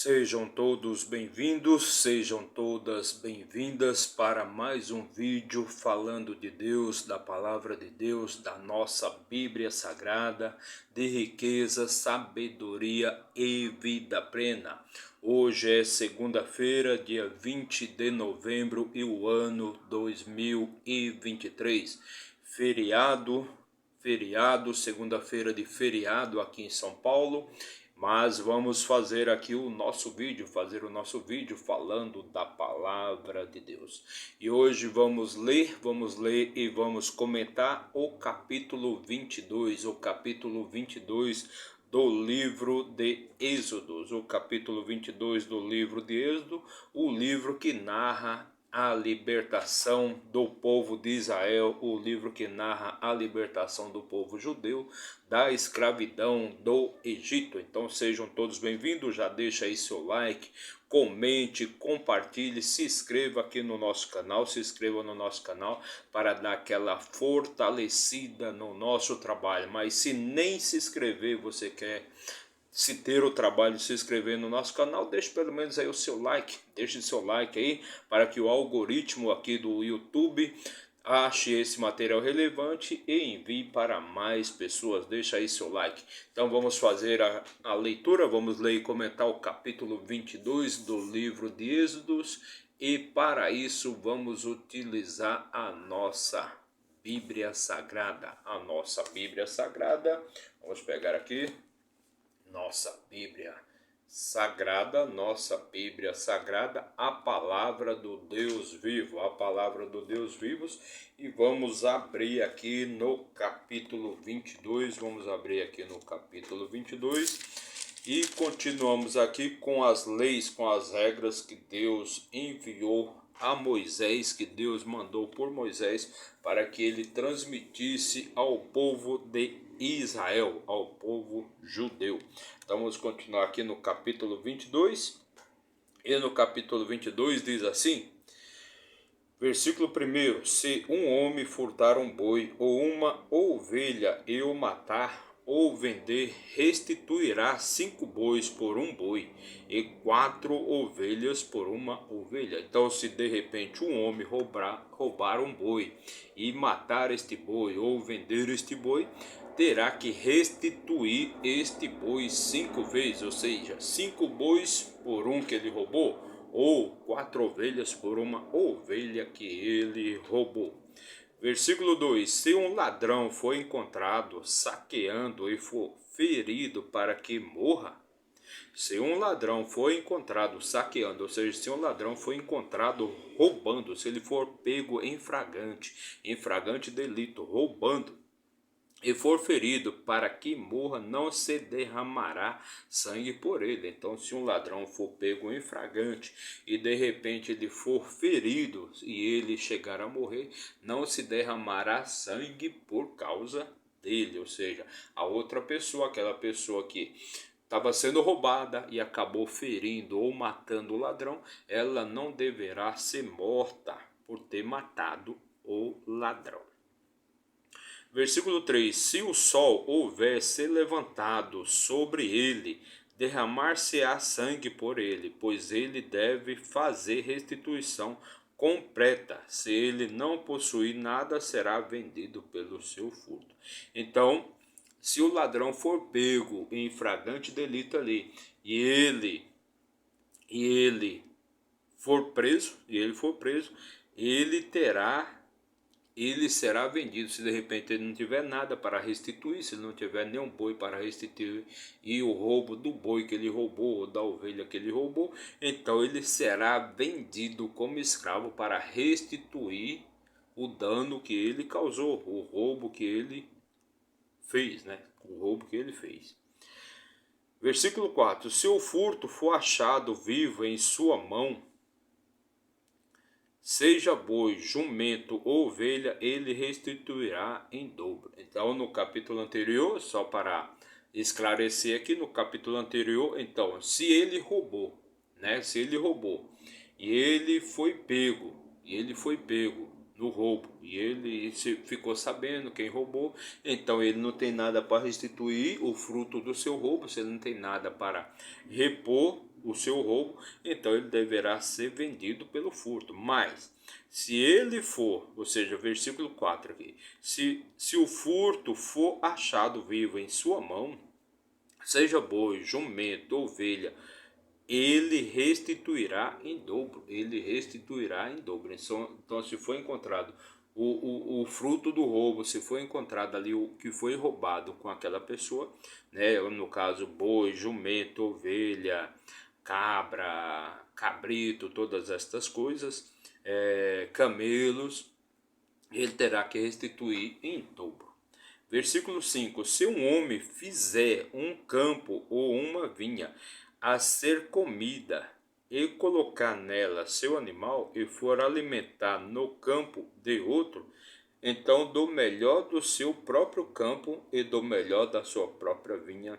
Sejam todos bem-vindos, sejam todas bem-vindas para mais um vídeo falando de Deus, da Palavra de Deus, da nossa Bíblia Sagrada, de riqueza, sabedoria e vida plena. Hoje é segunda-feira, dia 20 de novembro e o ano 2023. Segunda-feira de feriado aqui em São Paulo. Mas vamos fazer aqui o nosso vídeo, falando da palavra de Deus. E hoje vamos ler e vamos comentar o capítulo 22 do livro de Êxodos. O capítulo 22 do livro de Êxodo, o livro que narra a libertação do povo de Israel, o livro que narra a libertação do povo judeu da escravidão do Egito. Então sejam todos bem-vindos, já deixa aí seu like, comente, compartilhe, se inscreva aqui no nosso canal, para dar aquela fortalecida no nosso trabalho. Mas se nem se inscrever você quer, se ter o trabalho de se inscrever no nosso canal, deixe pelo menos aí o seu like, deixe seu like aí para que o algoritmo aqui do YouTube ache esse material relevante e envie para mais pessoas. Deixa aí seu like. Então vamos fazer a leitura, vamos ler e comentar o capítulo 22 do livro de Êxodos e para isso vamos utilizar a nossa Bíblia Sagrada. Vamos pegar aqui nossa Bíblia Sagrada, a palavra do Deus vivo, e vamos abrir aqui no capítulo 22, e continuamos aqui com as leis, com as regras que Deus enviou a Moisés, que Deus mandou por Moisés para que ele transmitisse ao povo de Israel, ao povo judeu. Então vamos continuar aqui no capítulo 22. E no capítulo 22 diz assim, versículo 1: Se um homem furtar um boi ou uma ovelha e o matar ou vender, restituirá 5 bois por um boi e 4 ovelhas por uma ovelha. Então, se de repente um homem roubar um boi e matar este boi ou vender este boi, terá que restituir este boi 5 vezes, ou seja, 5 bois por um que ele roubou, ou 4 ovelhas por uma ovelha que ele roubou. Versículo 2: Se um ladrão for encontrado saqueando e for ferido para que morra, se um ladrão for encontrado saqueando, ou seja, se um ladrão for encontrado roubando, se ele for pego em flagrante delito, roubando, e for ferido para que morra, não se derramará sangue por ele. Então, se um ladrão for pego em flagrante e de repente ele for ferido e ele chegar a morrer, não se derramará sangue por causa dele. Ou seja, a outra pessoa, aquela pessoa que estava sendo roubada e acabou ferindo ou matando o ladrão, ela não deverá ser morta por ter matado o ladrão. Versículo 3: Se o sol houver se levantado sobre ele, derramar-se-á sangue por ele, pois ele deve fazer restituição completa. Se ele não possuir nada, será vendido pelo seu furto. Então, se o ladrão for pego em flagrante delito ali, e ele for preso, ele será vendido. Se de repente ele não tiver nada para restituir, se ele não tiver nenhum boi para restituir, e o roubo do boi que ele roubou, ou da ovelha que ele roubou, então ele será vendido como escravo para restituir o dano que ele causou, o roubo que ele fez, Versículo 4: Se o furto for achado vivo em sua mão, seja boi, jumento ou ovelha, ele restituirá em dobro. Então, no capítulo anterior, só para esclarecer aqui, no capítulo anterior, então, se ele roubou, e ele foi pego no roubo, e ele ficou sabendo quem roubou, então ele não tem nada para restituir o fruto do seu roubo, se ele não tem nada para repor o seu roubo, então ele deverá ser vendido pelo furto. Mas, se ele for, ou seja, versículo 4 aqui, se o furto for achado vivo em sua mão, seja boi, jumento, ovelha, ele restituirá em dobro. Ele restituirá em dobro. Então, se foi encontrado o fruto do roubo, se foi encontrado ali o que foi roubado com aquela pessoa, né? No caso, boi, jumento, ovelha, cabra, cabrito, todas estas coisas, camelos, ele terá que restituir em dobro. Versículo 5: se um homem fizer um campo ou uma vinha a ser comida, e colocar nela seu animal, e for alimentar no campo de outro, então do melhor do seu próprio campo e do melhor da sua própria vinha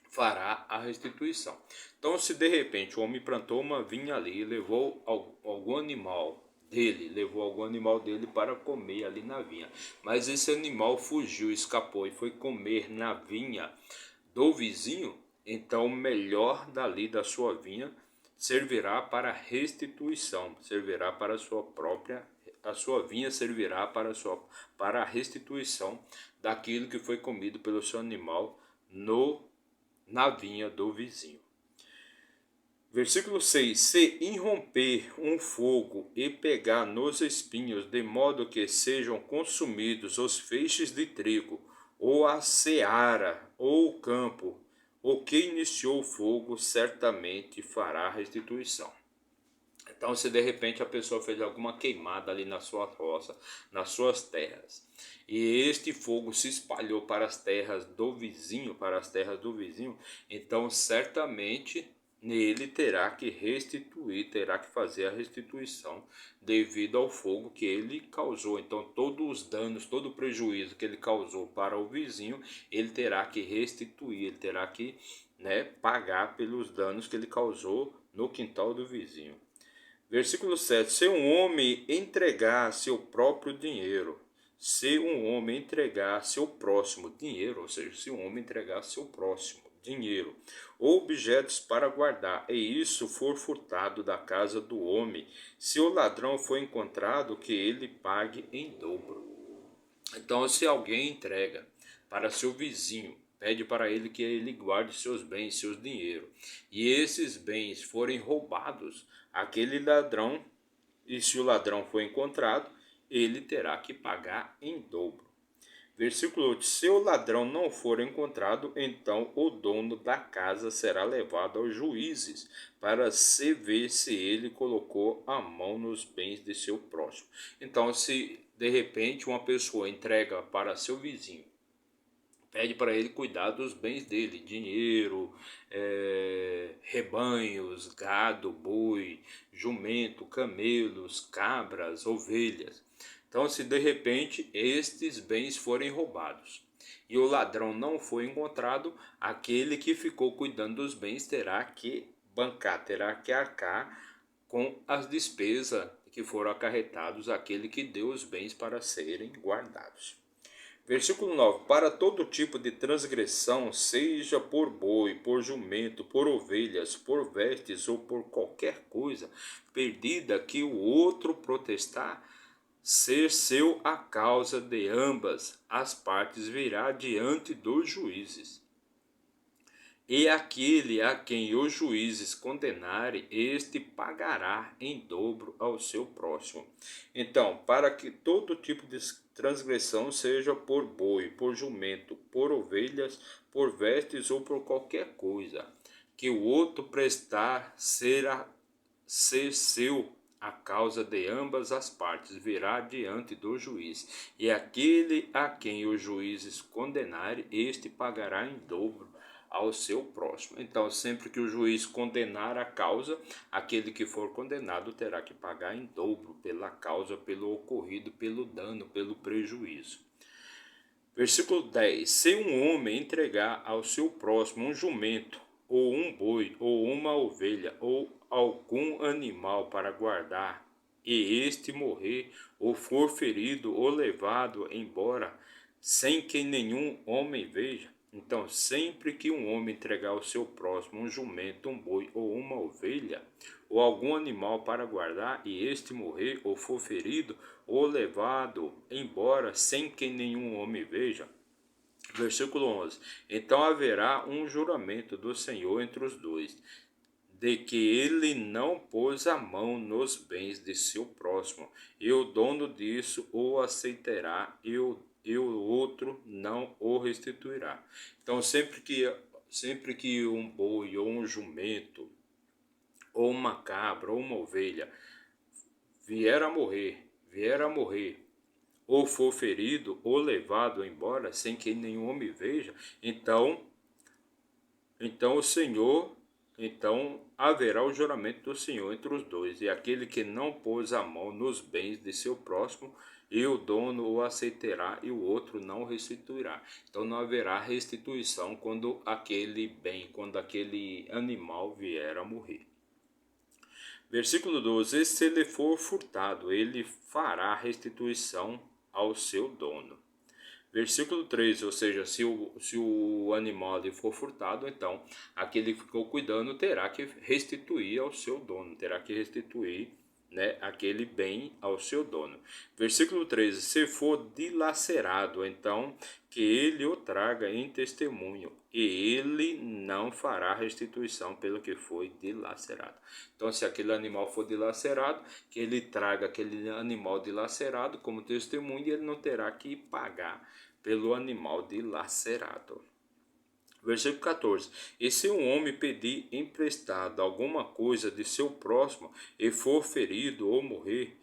fará a restituição. Então, se de repente o homem plantou uma vinha ali e levou algum animal dele para comer ali na vinha, mas esse animal fugiu, escapou e foi comer na vinha do vizinho, então o melhor dali da sua vinha servirá para restituição, servirá para a sua vinha servirá para a restituição daquilo que foi comido pelo seu animal na vinha do vizinho. Versículo 6: se irromper um fogo e pegar nos espinhos, de modo que sejam consumidos os feixes de trigo, ou a seara, ou o campo, o que iniciou o fogo, certamente fará restituição. Então, se de repente a pessoa fez alguma queimada ali na sua roça, nas suas terras, e este fogo se espalhou para as terras do vizinho, então certamente nele terá que restituir, terá que fazer a restituição devido ao fogo que ele causou. Então, todos os danos, todo o prejuízo que ele causou para o vizinho, ele terá que restituir, ele terá que, pagar pelos danos que ele causou no quintal do vizinho. Versículo 7: se um homem entregar seu próprio dinheiro, se um homem entregar seu próximo dinheiro, ou seja, se um homem entregar seu próximo dinheiro, ou objetos para guardar, e isso for furtado da casa do homem, se o ladrão for encontrado, que ele pague em dobro. Então, se alguém entrega para seu vizinho, pede para ele que ele guarde seus bens, seus dinheiro, e esses bens forem roubados, aquele ladrão, e se o ladrão for encontrado, ele terá que pagar em dobro. Versículo 8: se o ladrão não for encontrado, então o dono da casa será levado aos juízes, para se ver se ele colocou a mão nos bens de seu próximo. Então, se de repente uma pessoa entrega para seu vizinho, pede para ele cuidar dos bens dele, dinheiro, rebanhos, gado, boi, jumento, camelos, cabras, ovelhas. Então, se de repente estes bens forem roubados e o ladrão não foi encontrado, aquele que ficou cuidando dos bens terá que bancar, terá que arcar com as despesas que foram acarretados àquele que deu os bens para serem guardados. Versículo 9: para todo tipo de transgressão, seja por boi, por jumento, por ovelhas, por vestes ou por qualquer coisa perdida que o outro protestar, ser seu a causa de ambas as partes, virá diante dos juízes. E aquele a quem os juízes condenarem, este pagará em dobro ao seu próximo. Então, para que todo tipo de transgressão, seja por boi, por jumento, por ovelhas, por vestes ou por qualquer coisa, que o outro prestar ser seu a causa de ambas as partes, virá diante do juiz. E aquele a quem os juízes condenarem, este pagará em dobro ao seu próximo. Então, sempre que o juiz condenar a causa, aquele que for condenado terá que pagar em dobro pela causa, pelo ocorrido, pelo dano, pelo prejuízo. Versículo 10: se um homem entregar ao seu próximo um jumento, ou um boi, ou uma ovelha, ou algum animal para guardar, e este morrer, ou for ferido, ou levado embora, sem que nenhum homem veja, Então, sempre que um homem entregar ao seu próximo um jumento, um boi ou uma ovelha, ou algum animal para guardar, e este morrer ou for ferido, ou levado embora sem que nenhum homem veja. Versículo 11. Então haverá um juramento do Senhor entre os dois, de que ele não pôs a mão nos bens de seu próximo, e o dono disso o aceitará, e o outro não o restituirá. Então, sempre que um boi ou um jumento, ou uma cabra ou uma ovelha vier a morrer, ou for ferido ou levado embora sem que nenhum homem veja, então o Senhor, então haverá o juramento do Senhor entre os dois, e aquele que não pôs a mão nos bens de seu próximo, e o dono o aceitará e o outro não restituirá. Então não haverá restituição quando aquele bem, quando aquele animal vier a morrer. Versículo 12: e se ele for furtado, ele fará restituição ao seu dono. Versículo 13, ou seja, se o animal ali for furtado, então aquele que ficou cuidando terá que restituir ao seu dono, terá que restituir, né, aquele bem ao seu dono. Versículo 13, se for dilacerado, então que ele o traga em testemunho, e ele não fará restituição pelo que foi dilacerado. Então, se aquele animal for dilacerado, que ele traga aquele animal dilacerado como testemunho, e ele não terá que pagar pelo animal dilacerado. Versículo 14. E se um homem pedir emprestado alguma coisa de seu próximo e for ferido ou morrer,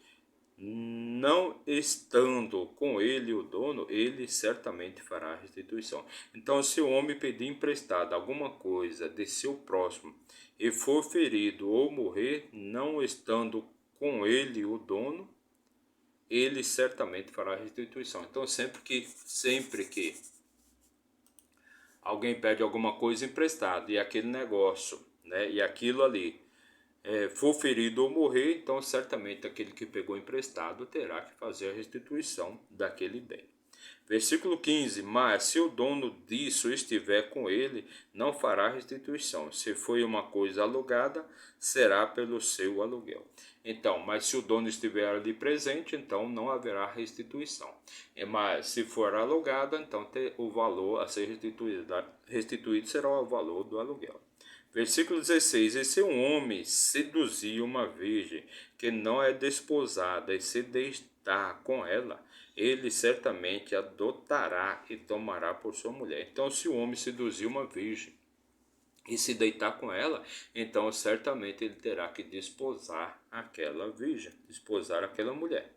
não estando com ele o dono, ele certamente fará restituição. Então, se o homem pedir emprestado alguma coisa de seu próximo e for ferido ou morrer, não estando com ele o dono, ele certamente fará restituição. Então, sempre que alguém pede alguma coisa emprestada e aquele negócio, né, e aquilo ali for ferido ou morrer, então certamente aquele que pegou emprestado terá que fazer a restituição daquele bem. Versículo 15: mas se o dono disso estiver com ele, não fará restituição. Se foi uma coisa alugada, será pelo seu aluguel. Então, mas se o dono estiver ali presente, então não haverá restituição. Mas se for alugada, então o valor a ser restituído será o valor do aluguel. Versículo 16: e se um homem seduzir uma virgem que não é desposada e se deitar com ela, ele certamente adotará e tomará por sua mulher. Então, se o homem seduzir uma virgem e se deitar com ela, então certamente ele terá que desposar aquela virgem, desposar aquela mulher.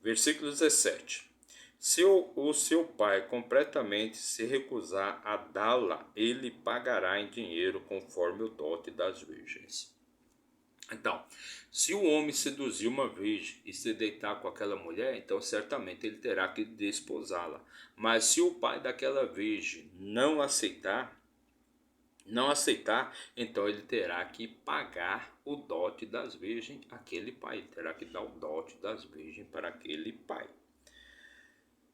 Versículo 17. Se o seu pai completamente se recusar a dá-la, ele pagará em dinheiro conforme o dote das virgens. Então, se o homem seduzir uma virgem e se deitar com aquela mulher, então certamente ele terá que desposá-la. Mas se o pai daquela virgem não aceitar, então ele terá que pagar o dote das virgens àquele pai. Ele terá que dar o dote das virgens para aquele pai.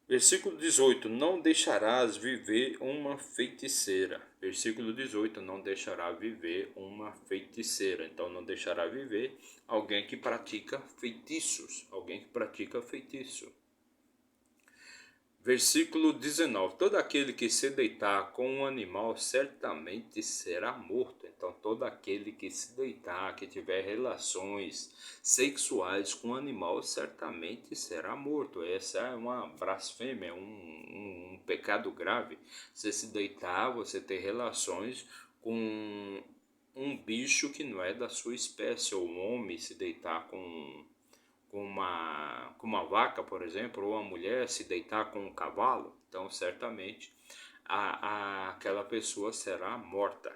Versículo 18: não deixarás viver uma feiticeira. Versículo 18: não deixará viver uma feiticeira. Então não deixará viver alguém que pratica feitiços. Alguém que pratica feitiço. Versículo 19: todo aquele que se deitar com um animal certamente será morto. Então todo aquele que se deitar, que tiver relações sexuais com um animal, certamente será morto. Essa é uma blasfêmia, um pecado grave. Você se deitar, você ter relações com um bicho que não é da sua espécie, ou um homem se deitar com uma vaca, por exemplo, ou uma mulher se deitar com um cavalo, então certamente aquela pessoa será morta.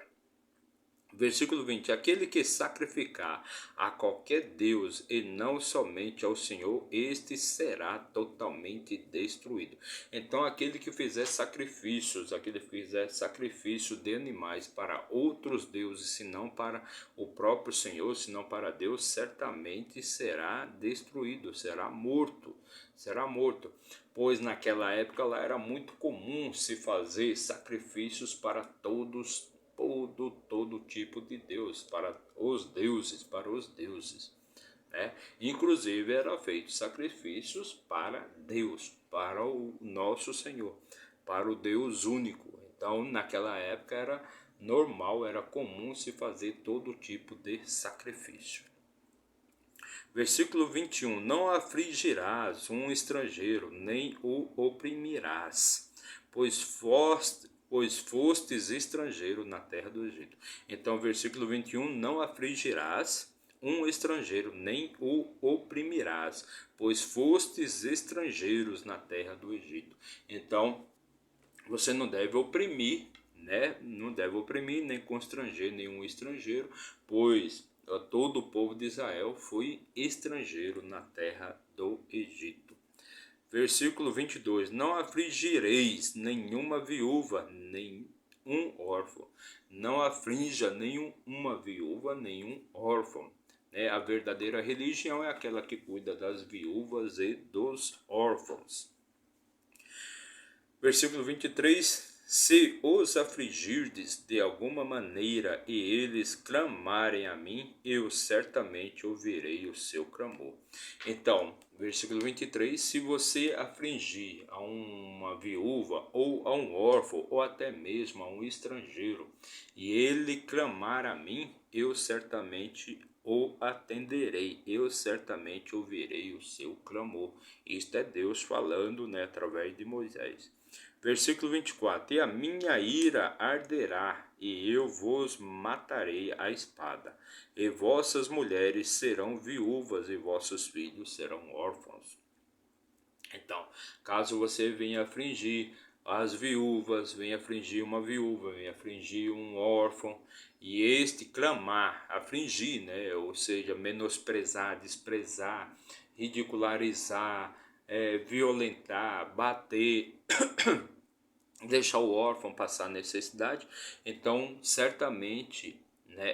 Versículo 20: aquele que sacrificar a qualquer Deus e não somente ao Senhor, este será totalmente destruído. Então, aquele que fizer sacrifícios, aquele que fizer sacrifício de animais para outros deuses, senão para o próprio Senhor, senão para Deus, certamente será destruído, será morto. Será morto, pois naquela época lá era muito comum se fazer sacrifícios para todo tipo de Deus, para os deuses, né? Inclusive era feito sacrifícios para Deus, para o nosso Senhor, para o Deus único. Então, naquela época era normal, era comum se fazer todo tipo de sacrifício. Versículo 21: não afligirás um estrangeiro, nem o oprimirás, pois fostes estrangeiro na terra do Egito. Então, versículo 21: não afligirás um estrangeiro, nem o oprimirás, pois fostes estrangeiros na terra do Egito. Então, você não deve oprimir, né? Não deve oprimir nem constranger nenhum estrangeiro, pois todo o povo de Israel foi estrangeiro na terra do Egito. Versículo 22: não afligireis nenhuma viúva, nem um órfão. Não aflinja nenhuma viúva, nenhum órfão. A verdadeira religião é aquela que cuida das viúvas e dos órfãos. Versículo 23: se os afligirdes de alguma maneira e eles clamarem a mim, eu certamente ouvirei o seu clamor. Então, versículo 23: se você afligir a uma viúva ou a um órfão ou até mesmo a um estrangeiro e ele clamar a mim, eu certamente o atenderei, eu certamente ouvirei o seu clamor. Isto é Deus falando, através de Moisés. Versículo 24: e a minha ira arderá, e eu vos matarei à espada, e vossas mulheres serão viúvas, e vossos filhos serão órfãos. Então, caso você venha afligir as viúvas, venha afligir uma viúva, venha afligir um órfão, e este clamar, afligir, ou seja, menosprezar, desprezar, ridicularizar, violentar, bater, deixar o órfão passar necessidade, então certamente,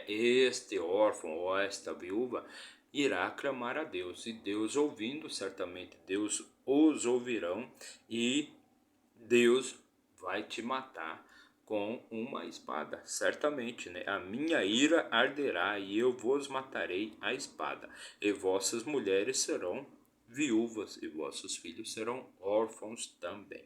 este órfão ou esta viúva irá clamar a Deus, e Deus ouvindo, certamente Deus os ouvirão, e Deus vai te matar com uma espada, certamente, a minha ira arderá, e eu vos matarei à espada, e vossas mulheres serão viúvas, e vossos filhos serão órfãos também.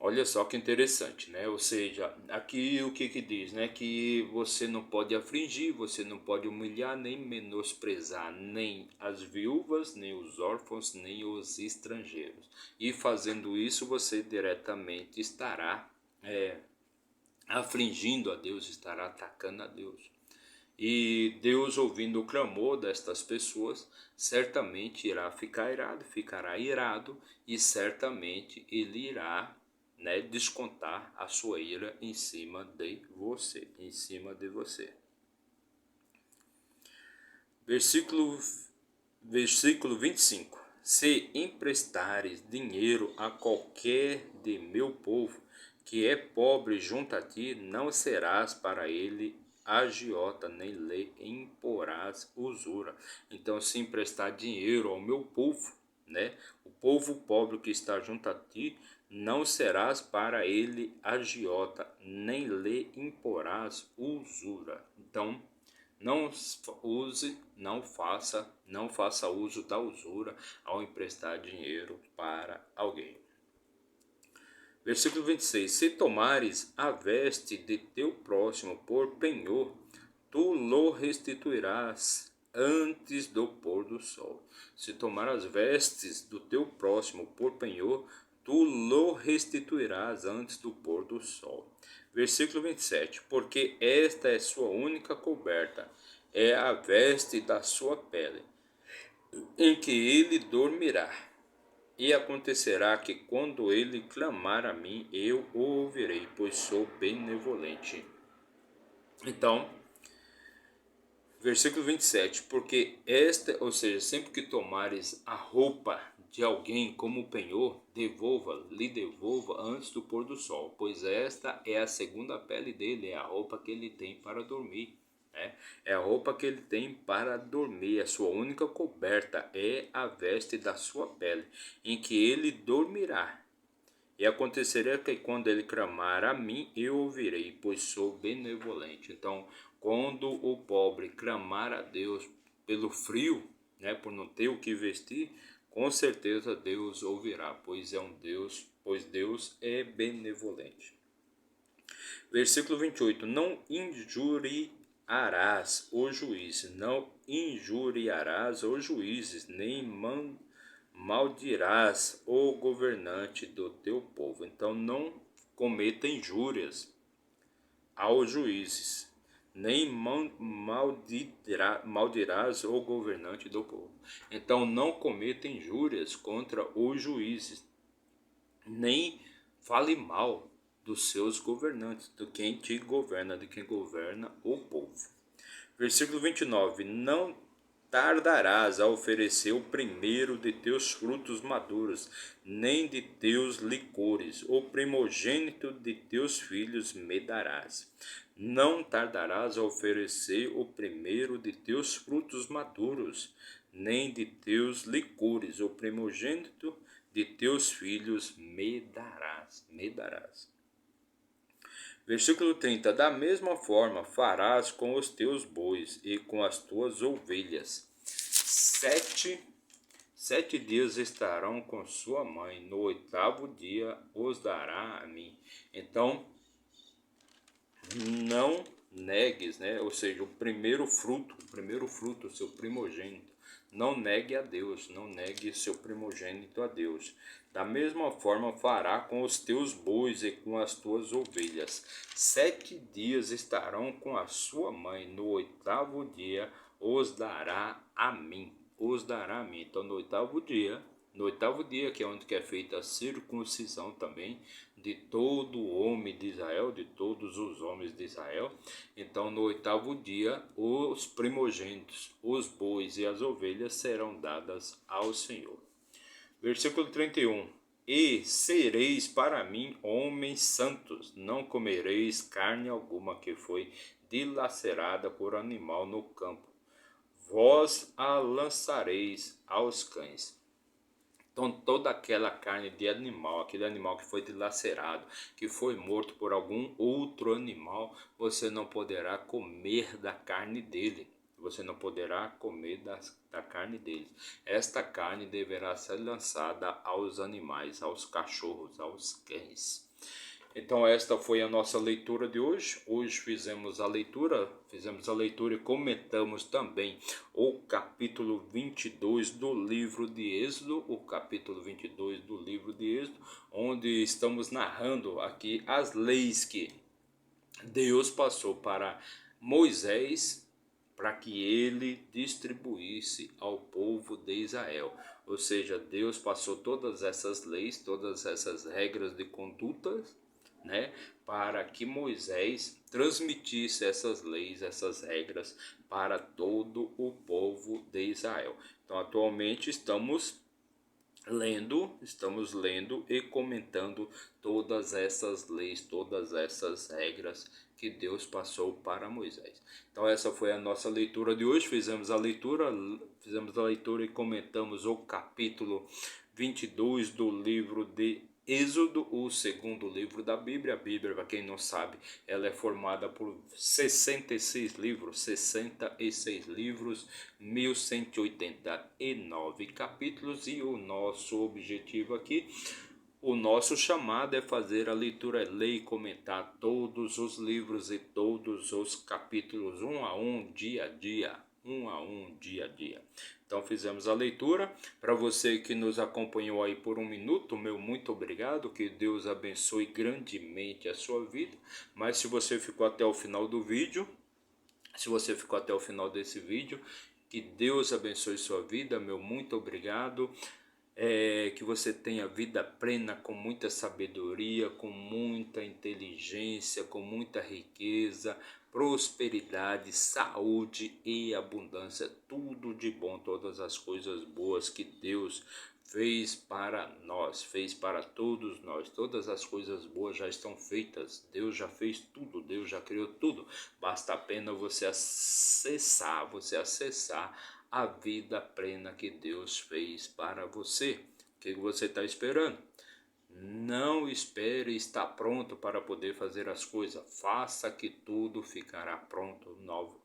Olha só que interessante, Ou seja, aqui o que diz, Que você não pode afligir, você não pode humilhar, nem menosprezar, nem as viúvas, nem os órfãos, nem os estrangeiros. E fazendo isso, você diretamente estará afligindo a Deus, estará atacando a Deus. E Deus, ouvindo o clamor destas pessoas, certamente irá ficar irado, ficará irado, e certamente ele irá descontar a sua ira em cima de você, Versículo 25: se emprestares dinheiro a qualquer de meu povo que é pobre junto a ti, não serás para ele agiota, nem lhe imporás usura. Então, se emprestar dinheiro ao meu povo, o povo pobre que está junto a ti, não serás para ele agiota, nem lhe imporás usura. Então, não faça uso da usura ao emprestar dinheiro para alguém. Versículo 26: se tomares a veste de teu próximo por penhor, tu lo restituirás antes do pôr do sol. Se tomar as vestes do teu próximo por penhor, tu lo restituirás antes do pôr do sol. Versículo 27: porque esta é sua única coberta, é a veste da sua pele, em que ele dormirá. E acontecerá que quando ele clamar a mim, eu o ouvirei, pois sou benevolente. Então, versículo 27, porque esta, ou seja, sempre que tomares a roupa de alguém como penhor, lhe devolva antes do pôr do sol, pois esta é a segunda pele dele, é a roupa que ele tem para dormir. Né? É a roupa que ele tem para dormir, a sua única coberta é a veste da sua pele, em que ele dormirá. E acontecerá que quando ele clamar a mim, eu ouvirei, pois sou benevolente. Então, quando o pobre clamar a Deus pelo frio, né, por não ter o que vestir, com certeza Deus ouvirá, pois Deus é benevolente. Versículo 28. Não injuriarás o juiz, não injuriarás os juízes, nem maldirás o governante do teu povo. Então não cometa injúrias aos juízes, nem maldirás o governante do povo. Então não cometa injúrias contra os juízes, nem fale mal dos seus governantes, de quem te governa, de quem governa o povo. Versículo 29. Não tardarás a oferecer o primeiro de teus frutos maduros, nem de teus licores, o primogênito de teus filhos me darás. Não tardarás a oferecer o primeiro de teus frutos maduros, nem de teus licores, o primogênito de teus filhos me darás. Me darás. Versículo 30. Da mesma forma farás com os teus bois e com as tuas ovelhas. Sete dias estarão com sua mãe, no oitavo dia os dará a mim. Então, não negues, né? Ou seja, o primeiro fruto, o seu primogênito. Não negue a Deus, não negue seu primogênito a Deus. Da mesma forma fará com os teus bois e com as tuas ovelhas. 7 dias estarão com a sua mãe, no oitavo dia os dará a mim. Os dará a mim. Então no oitavo dia, que é onde que é feita a circuncisão também de todo o homem de Israel, de todos os homens de Israel. Então no oitavo dia os primogênitos, os bois e as ovelhas serão dadas ao Senhor. Versículo 31. E sereis para mim homens santos, não comereis carne alguma que foi dilacerada por animal no campo. Vós a lançareis aos cães. Então toda aquela carne de animal, aquele animal que foi dilacerado, que foi morto por algum outro animal, você não poderá comer da carne dele. Você não poderá comer da carne dele. Esta carne deverá ser lançada aos animais, aos cachorros, aos cães. Então esta foi a nossa leitura de hoje. Hoje fizemos a leitura e comentamos também o capítulo 22 do livro de Êxodo, onde estamos narrando aqui as leis que Deus passou para Moisés para que ele distribuísse ao povo de Israel. Ou seja, Deus passou todas essas leis, todas essas regras de conduta, né, para que Moisés transmitisse essas leis, essas regras para todo o povo de Israel. Então, atualmente estamos lendo e comentando todas essas leis, todas essas regras que Deus passou para Moisés. Então essa foi a nossa leitura de hoje. Fizemos a leitura e comentamos o capítulo 22 do livro de Êxodo, o segundo livro da Bíblia. A Bíblia, para quem não sabe, ela é formada por 66 livros, 1189 capítulos, e o nosso objetivo aqui, o nosso chamado é fazer a leitura, ler e comentar todos os livros e todos os capítulos, um a um, dia a dia. Então fizemos a leitura. Para você que nos acompanhou aí por um minuto, meu muito obrigado, que Deus abençoe grandemente a sua vida. Mas se você ficou até o final do vídeo, desse vídeo, que Deus abençoe sua vida, meu muito obrigado. Que você tenha vida plena, com muita sabedoria, com muita inteligência, com muita riqueza, prosperidade, saúde e abundância, tudo de bom, todas as coisas boas que Deus fez para nós, fez para todos nós. Todas as coisas boas já estão feitas. Deus já fez tudo, Deus já criou tudo. Basta apenas você acessar a vida plena que Deus fez para você. O que você está esperando? Não espere estar pronto para poder fazer as coisas. Faça que tudo ficará pronto, novo.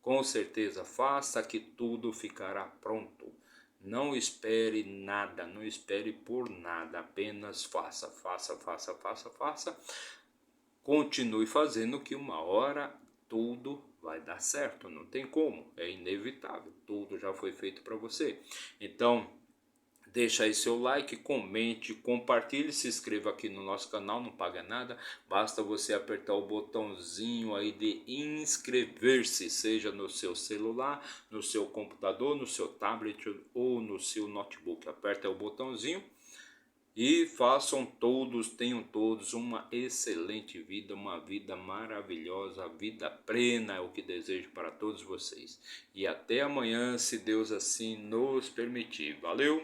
Com certeza, faça que tudo ficará pronto. Não espere nada, não espere por nada, apenas faça, faça, faça, faça, faça. Continue fazendo que uma hora tudo vai dar certo, não tem como, é inevitável, tudo já foi feito para você. Então, deixa aí seu like, comente, compartilhe, se inscreva aqui no nosso canal, não paga nada. Basta você apertar o botãozinho aí de inscrever-se, seja no seu celular, no seu computador, no seu tablet ou no seu notebook. Aperta o botãozinho e tenham todos uma excelente vida, uma vida maravilhosa, a vida plena é o que desejo para todos vocês. E até amanhã, se Deus assim nos permitir. Valeu!